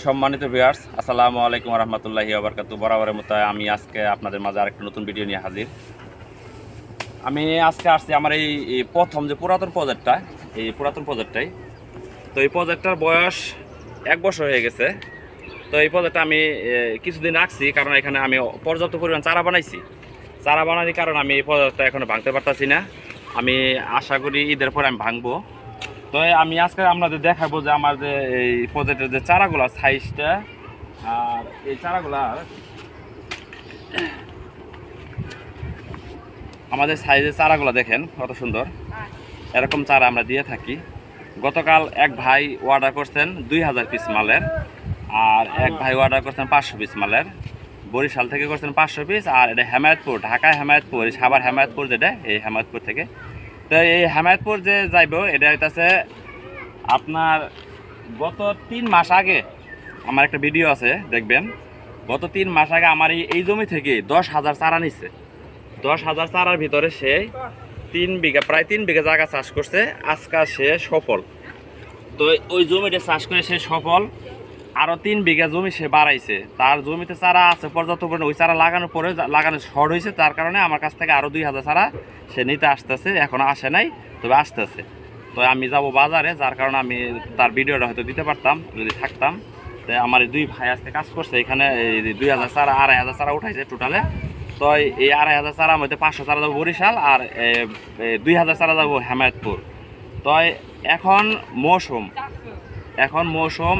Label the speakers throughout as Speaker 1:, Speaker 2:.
Speaker 1: সম্মানিত ভিউয়ার্স, আসসালামু আলাইকুম ওয়া রাহমাতুল্লাহি ওয়া বারাকাতুহু। বরাবরের মতো আমি আজকে আপনাদের মাঝে আরেকটা নতুন ভিডিও নিয়ে হাজির। আমি আজকে আসছি আমার এই প্রথম যে পুরাতন প্রজেক্টটাই। তো এই প্রজেক্টটার বয়স 1 বছর হয়ে গেছে। তো এই প্রজেক্টটা আমি কিছুদিন রাখছি, কারণ এখানে আমি পর্যাপ্ত পরিমাণ চারা বানাইছি। চারা বানানোর কারণে আমি এই প্রজেক্টটা এখনো ভাঙতে পারতাছি না। আমি আশা করি ঈদের পরে আমি ভাঙবো। তো আমি আজকে আপনাদের দেখাবো যে আমার যে এই প্রজেক্টের যে চারাগুলো সাইজটা, আর এই চারাগুলা আমাদের সাইজের চারাগুলো দেখেন কত সুন্দর। এরকম চারা আমরা দিয়ে থাকি। গতকাল এক ভাই অর্ডার করছেন 2000 পিস মালের, আর এক ভাই অর্ডার করছেন 500 পিস মালের। বরিশাল থেকে করছেন 500 পিস, আর এটা হেমায়তপুর, ঢাকায় হেমায়তপুর, সাভার হেমায়তপুর, যেটা এই হেমায়তপুর থেকে। তো এই হেমায়তপুর যে যাইব, এটা হইতেছে আপনার গত 3 মাস আগে আমার একটা ভিডিও আছে, দেখবেন। গত 3 মাস আগে আমার এই জমি থেকে 10,000 চারা নিচ্ছে। 10,000 চারার ভিতরে সে 3 বিঘা, প্রায় 3 বিঘা জায়গা চাষ করছে। আজকে সে সফল। তো ওই জমিটা চাষ করে সে সফল। আরও 3 বিঘা জমি সে বাড়াইছে। তার জমিতে চারা আছে পর্যাপ্ত পরিমাণে। ওই চারা লাগানোর পরে লাগানো শর্ট হয়েছে, তার কারণে আমার কাছ থেকে আরও 2000 চারা সে নিতে আসতেছে। এখনও আসে নাই, তবে আসতেছে। তো আমি যাব বাজারে, যার কারণে আমি তার ভিডিওটা হয়তো দিতে পারতাম যদি থাকতাম। তো আমার এই 2 ভাই আজকে কাজ করছে এখানে। এই 2000 চারা, 2500 চারা উঠাইছে টোটালে। তো এই 2500 চারার মধ্যে 500 চারা যাবো বরিশাল, আর 2000 চারা যাবো হেমায়তপুর। তো এখন মৌসুম,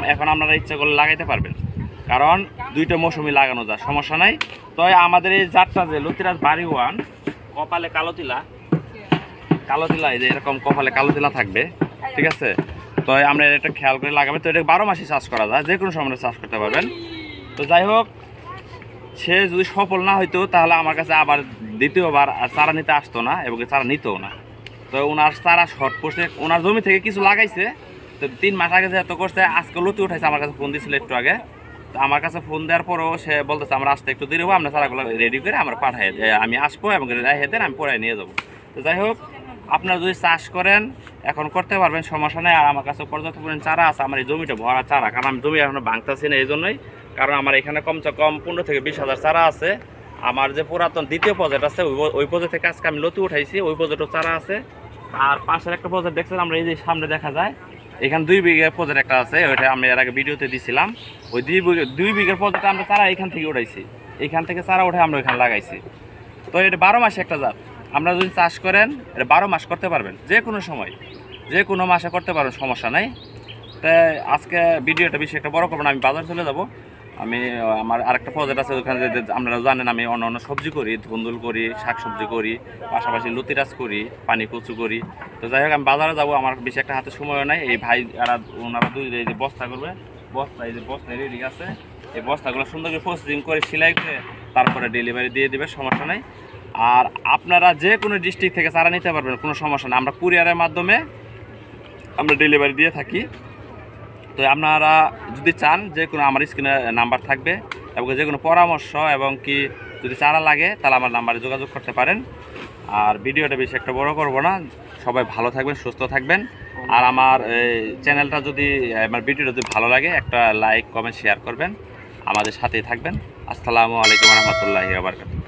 Speaker 1: এখন আপনারা ইচ্ছা করলে লাগাইতে পারবেন, কারণ 2টা মৌসুমই লাগানো যায়, সমস্যা নাই। তো আমাদের এই জাতটা যে লতিরাজ বাড়ি 1, কপালে কালো তিলা, এই যে এরকম কপালে কালো তিলা থাকবে, ঠিক আছে। তো আমরা এটা খেয়াল করে লাগাবেন। তো এটা 12 মাসই চাষ করা যায়, যে কোনো সময় চাষ করতে পারবেন। তো যাই হোক, সে যদি সফল না হইতো তাহলে আমার কাছে আবার দ্বিতীয়বার চারা নিতে আসতো না, এবং চারা নিতেও না। তো ওনার চারা শর্ট পড়ছে, ওনার জমি থেকে কিছু লাগাইছে। তো 3 মাস আগে যে এত করছে, আজকে লতি উঠাইছে। আমার কাছে ফোন দিয়েছিল একটু আগে। তো আমার কাছে ফোন দেওয়ার পরেও সে বলতেছে আমরা আসতে একটু দেরি হবো, আমরা চারাগুলো রেডি করে আমরা পাঠাই, আমি আসবো এবং হেঁটে আমি পরে নিয়ে যাবো। তো যাই হোক, আপনারা যদি চাষ করেন এখন করতে পারবেন, সমস্যা নেই। আর আমার কাছে পর্যাপ্ত পরিমাণ চারা আছে। আমার এই জমিটা ভরা চারা, কারণ আমি জমি এখনো ভাঙতেছি না এই জন্যই। কারণ আমার এখানে কমসে কম 15 থেকে 20,000 চারা আছে। আমার যে পুরাতন দ্বিতীয় প্রজেক্ট আছে, ওই প্রজেক্ট থেকে আজকে আমি লতি উঠাইছি, ওই প্রজেক্টও চারা আছে। আর পাশের একটা প্রজেক্ট দেখছেন আমরা, এই যে সামনে দেখা যায়, এখানে 2 বিঘা প্রজেক্ট একটা আছে, ওইটা আমি এর আগে ভিডিওতে দিয়েছিলাম। ওই 2 বিঘার প্রজেক্টে আমরা চারা এখান থেকে উঠাইছি, এখান থেকে চারা উঠে আমরা ওইখানে লাগাইছি। তো এটা 12 মাসে একটা জাত। আমরা যদি চাষ করেন এটা 12 মাস করতে পারবেন, যে কোনো সময়, যে কোনো মাসে করতে পারবেন, সমস্যা নাই। তাই আজকে ভিডিওটা বেশি একটা বড় করবো না, আমি বাজার চলে যাব। আমি আমার আরেকটা প্রজেক্ট আছে, ওখানে আপনারা জানেন আমি অন্য সবজি করি, ধুন্দুল করি, শাকসবজি করি, পাশাপাশি লতিরাজ করি, পানি কচু করি। তো যাই হোক, আমি বাজারে যাব, আমার বেশি একটা হাতে সময় নাই। এই ভাই ওনারা 2 এই যে বস্তা করবে, এই যে বস্তা রেডি আছে, এই বস্তাগুলো সুন্দর করে প্রসেসিং করে সেলাই করে তারপরে ডেলিভারি দিয়ে দেবে, সমস্যা নাই। আর আপনারা যে কোনো ডিস্ট্রিক্ট থেকে চারা নিতে পারবেন, কোনো সমস্যা নেই। আমরা কুরিয়ারের মাধ্যমে আমরা ডেলিভারি দিয়ে থাকি। তো আপনারা যদি চান, যে কোনো আমার স্ক্রিনে নাম্বার থাকবে, এবং যে কোনো পরামর্শ এবং কি যদি চারা লাগে তাহলে আমার নাম্বারে যোগাযোগ করতে পারেন। আর ভিডিওটা বেশি একটা বড় করব না। সবাই ভালো থাকবেন, সুস্থ থাকবেন। আর আমার চ্যানেলটা যদি, আমার ভিডিওটা যদি ভালো লাগে, একটা লাইক, কমেন্ট, শেয়ার করবেন। আমাদের সাথেই থাকবেন। আসসালামু আলাইকুম ওয়া রাহমাতুল্লাহি ওয়া বারাকাতুহু।